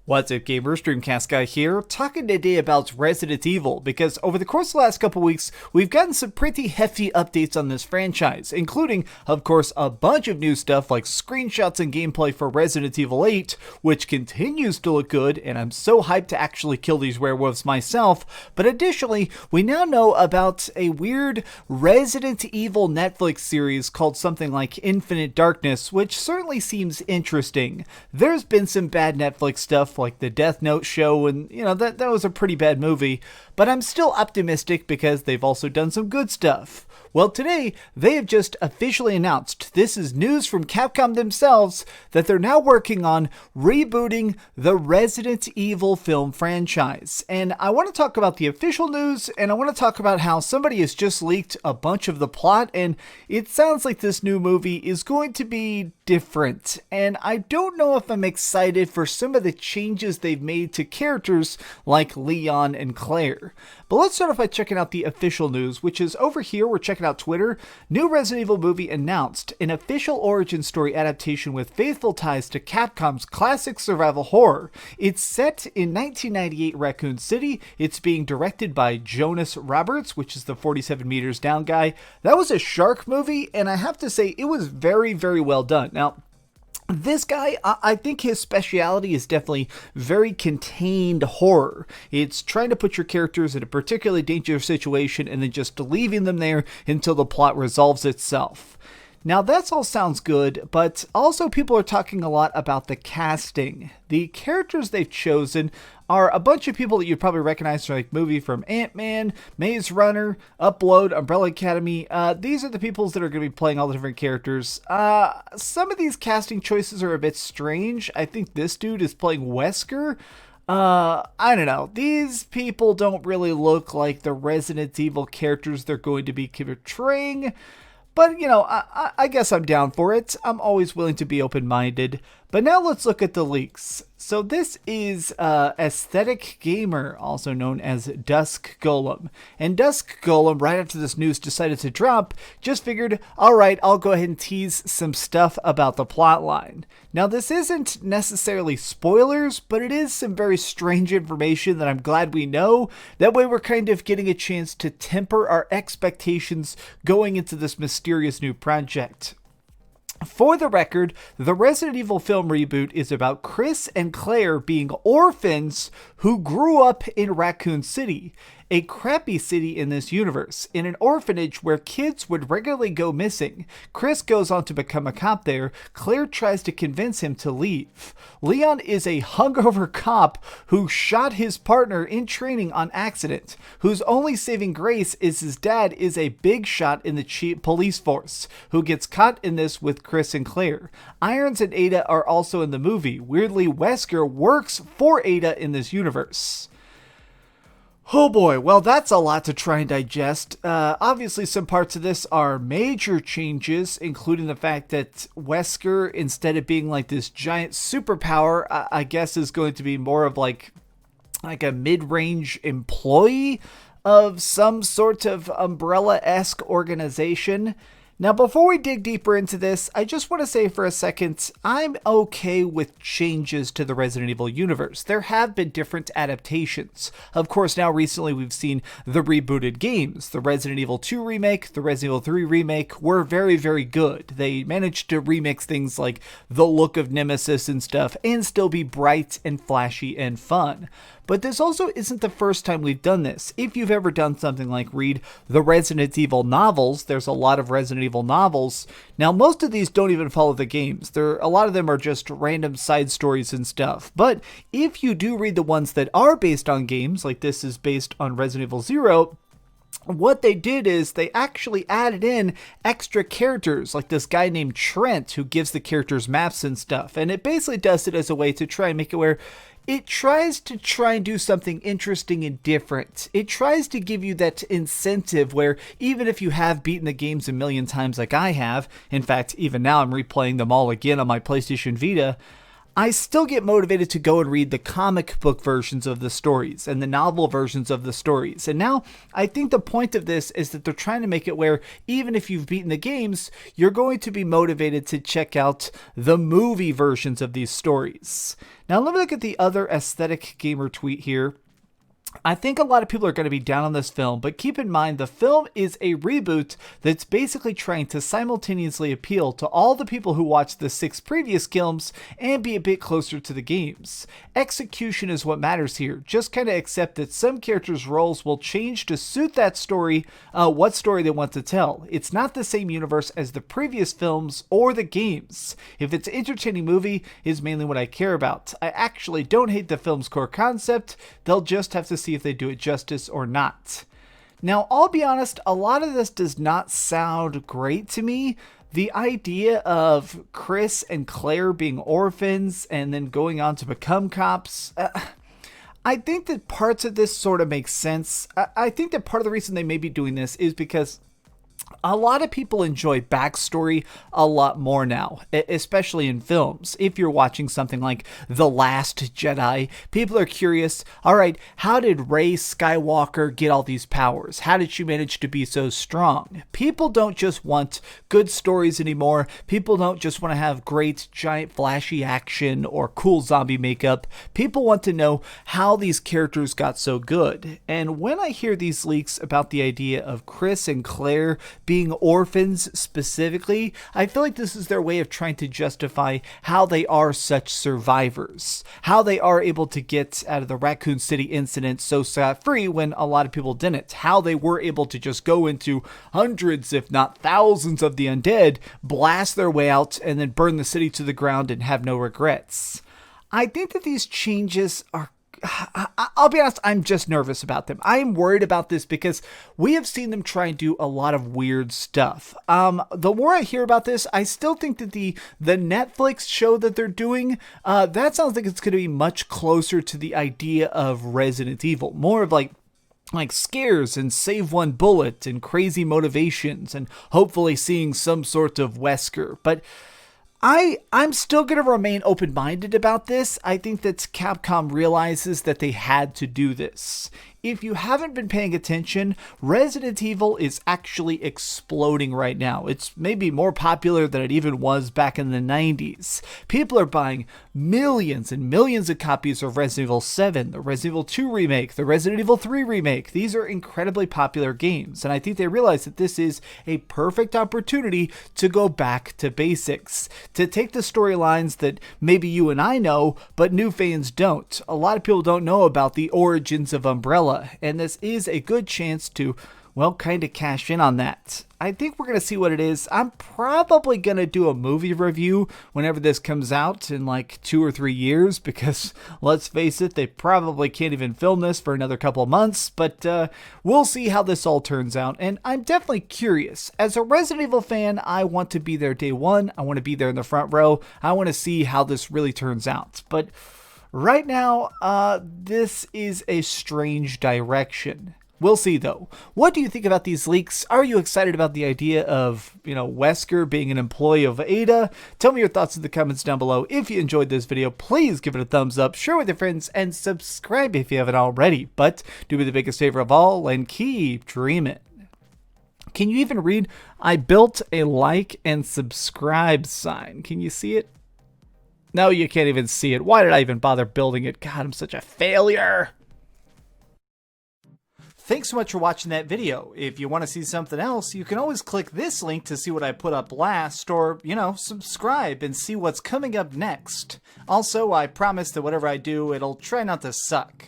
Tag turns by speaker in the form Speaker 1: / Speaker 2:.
Speaker 1: What's up, gamers? Dreamcastguy here, talking today about Resident Evil, because over the course of the last couple weeks, we've gotten some pretty hefty updates on this franchise, including, of course, a bunch of new stuff like screenshots and gameplay for Resident Evil 8, which continues to look good, and I'm so hyped to actually kill these werewolves myself. But additionally, we now know about a weird Resident Evil Netflix series called something like Infinite Darkness, which certainly seems interesting. There's been some bad Netflix stuff, like the Death Note show, and that was a pretty bad movie, but I'm still optimistic because they've also done some good stuff. Well, today, they have just officially announced, this is news from Capcom themselves, that they're now working on rebooting the Resident Evil film franchise. And I want to talk about the official news, and I want to talk about how somebody has just leaked a bunch of the plot, and it sounds like this new movie is going to be different. And I don't know if I'm excited for some of the changes they've made to characters like Leon and Claire. But let's start off by checking out the official news, which is over here. We're checking out Twitter. New Resident Evil movie announced, an official origin story adaptation with faithful ties to Capcom's classic survival horror. It's set in 1998 Racoon City. It's being directed by Jonas Roberts, which is the 47 Meters Down guy. That was a shark movie, and I have to say it was very, very well done. Now, this guy, I think his speciality is definitely very contained horror. It's trying to put your characters in a particularly dangerous situation and then just leaving them there until the plot resolves itself. Now, that all sounds good, but also people are talking a lot about the casting. The characters they've chosen are a bunch of people that you'd probably recognize from like movie from Ant-Man, Maze Runner, Upload, Umbrella Academy. These are the people that are going to be playing all the different characters. Some of these casting choices are a bit strange. I think this dude is playing Wesker. I don't know. These people don't really look like the Resident Evil characters they're going to be portraying. But, I guess I'm down for it. I'm always willing to be open-minded. But now let's look at the leaks. So this is Aesthetic Gamer, also known as Dusk Golem. And Dusk Golem, right after this news decided to drop, just figured, alright, I'll go ahead and tease some stuff about the plotline. Now, this isn't necessarily spoilers, but it is some very strange information that I'm glad we know. That way we're kind of getting a chance to temper our expectations going into this mysterious new project. For the record, the Resident Evil film reboot is about Chris and Claire being orphans who grew up in Racoon City, a crappy city in this universe, in an orphanage where kids would regularly go missing. Chris goes on to become a cop there. Claire tries to convince him to leave. Leon is a hungover cop who shot his partner in training on accident, whose only saving grace is his dad is a big shot in the police force, who gets caught in this with Chris and Claire. Irons and Ada are also in the movie. Weirdly, Wesker works for Ada in this universe. Oh boy, well that's a lot to try and digest. Obviously some parts of this are major changes, including the fact that Wesker, instead of being like this giant superpower, I guess is going to be more of like a mid-range employee of some sort of Umbrella-esque organization. Now, before we dig deeper into this, I just want to say for a second, I'm okay with changes to the Resident Evil universe. There have been different adaptations. Of course, now recently we've seen the rebooted games. The Resident Evil 2 remake, the Resident Evil 3 remake were very, very good. They managed to remix things like the look of Nemesis and stuff and still be bright and flashy and fun. But this also isn't the first time we've done this. If you've ever done something like read the Resident Evil novels, there's a lot of Resident Evil novels. Now, most of these don't even follow the games. A lot of them are just random side stories and stuff. But if you do read the ones that are based on games, like this is based on Resident Evil 0, what they did is they actually added in extra characters, like this guy named Trent, who gives the characters maps and stuff. And it basically does it as a way to try and make it where it tries to do something interesting and different. It tries to give you that incentive where even if you have beaten the games a million times like I have, in fact, even now I'm replaying them all again on my PlayStation Vita, I still get motivated to go and read the comic book versions of the stories and the novel versions of the stories. And now I think the point of this is that they're trying to make it where even if you've beaten the games, you're going to be motivated to check out the movie versions of these stories. Now let me look at the other aesthetic gamer tweet here. I think a lot of people are going to be down on this film, but keep in mind the film is a reboot that's basically trying to simultaneously appeal to all the people who watched the 6 previous films and be a bit closer to the games. Execution is what matters here. Just kind of accept that some characters' roles will change to suit that story, what story they want to tell. It's not the same universe as the previous films or the games. If it's an entertaining movie, is mainly what I care about. I actually don't hate the film's core concept. They'll just have to see if they do it justice or not. Now, I'll be honest, a lot of this does not sound great to me. The idea of Chris and Claire being orphans and then going on to become cops, I think that parts of this sort of make sense. I think that part of the reason they may be doing this is because a lot of people enjoy backstory a lot more now, especially in films. If you're watching something like The Last Jedi, people are curious, all right, how did Rey Skywalker get all these powers? How did she manage to be so strong? People don't just want good stories anymore. People don't just want to have great, giant, flashy action or cool zombie makeup. People want to know how these characters got so good. And when I hear these leaks about the idea of Chris and Claire being orphans specifically, I feel like this is their way of trying to justify how they are such survivors, how they are able to get out of the Raccoon City incident so scot-free when a lot of people didn't, how they were able to just go into hundreds if not thousands of the undead, blast their way out, and then burn the city to the ground and have no regrets. I think that these changes are, I'll be honest, I'm just nervous about them. I am worried about this because we have seen them try and do a lot of weird stuff. The more I hear about this, I still think that the Netflix show that they're doing, that sounds like it's going to be much closer to the idea of Resident Evil. More of like scares and save one bullet and crazy motivations and hopefully seeing some sort of Wesker. But I'm still going to remain open-minded about this. I think that Capcom realizes that they had to do this. If you haven't been paying attention, Resident Evil is actually exploding right now. It's maybe more popular than it even was back in the 90s. People are buying millions and millions of copies of Resident Evil 7, the Resident Evil 2 remake, the Resident Evil 3 remake. These are incredibly popular games, and I think they realize that this is a perfect opportunity to go back to basics, to take the storylines that maybe you and I know, but new fans don't. A lot of people don't know about the origins of Umbrella, and this is a good chance to, well, kind of cash in on that. I think we're going to see what it is. I'm probably going to do a movie review whenever this comes out in like 2 or 3 years, because let's face it, they probably can't even film this for another couple of months, but we'll see how this all turns out, and I'm definitely curious. As a Resident Evil fan, I want to be there day one. I want to be there in the front row. I want to see how this really turns out, but right now, this is a strange direction. We'll see, though. What do you think about these leaks? Are you excited about the idea of, Wesker being an employee of Ada? Tell me your thoughts in the comments down below. If you enjoyed this video, please give it a thumbs up, share with your friends, and subscribe if you haven't already. But do me the biggest favor of all and keep dreaming. Can you even read? I built a like and subscribe sign. Can you see it? No, you can't even see it. Why did I even bother building it? God, I'm such a failure. Thanks so much for watching that video. If you want to see something else, you can always click this link to see what I put up last, or, subscribe and see what's coming up next. Also, I promise that whatever I do, it'll try not to suck.